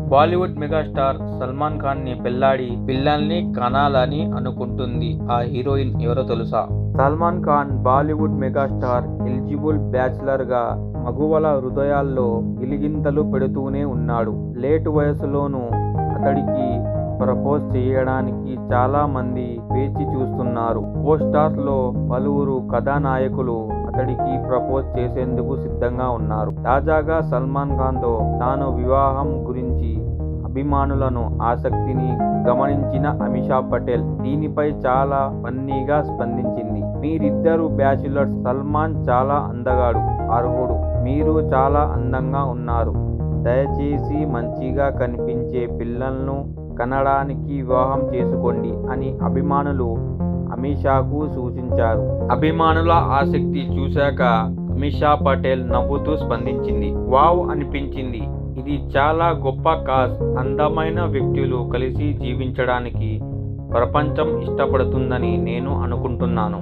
Bollywood megastar Salman Khan ని పెళ్లాడి పిల్లల్ని కనాలని అనుకుంటుంది. ఆ హీరోయిన్ ఎవరో తెలుసా? Salman Khan Bollywood megastar eligible bachelor గా మగువల హృదయాల్లో గిలిగింతలు పెడుతూనే ఉన్నాడు. లేటు వయసులోనూ అతడికి ప్రపోజ్ చేయడానికి చాలా మంది వేచి చూస్తున్నారు. కో స్టార్స్ లో పలువురు కథానాయకులు అతడికి ప్రపోజ్ చేసేందుకు సిద్ధంగా ఉన్నారు. తాజాగా సల్మాన్ ఖాన్ తో తాను వివాహం గురించి అభిమానులను ఆసక్తిని గమనించిన అమీషా పటేల్ దీనిపై చాలా ఫన్నీగా స్పందించింది. మీరిద్దరు బ్యాచులర్స్. సల్మాన్ చాలా అందగాడు, అర్హుడు. మీరు చాలా అందంగా ఉన్నారు. దయచేసి మంచిగా కనిపించే పిల్లలను కనడానికి వివాహం చేసుకోండి అని అభిమానులు అమీషాకు సూచించారు. అభిమానుల ఆసక్తి చూశాక అమీషా పటేల్ నవ్వుతూ స్పందించింది. వావ్ అనిపించింది. ఇది చాలా గొప్ప కాజ్. అందమైన వ్యక్తులు కలిసి జీవించడానికి ప్రపంచం ఇష్టపడుతుందని నేను అనుకుంటున్నాను.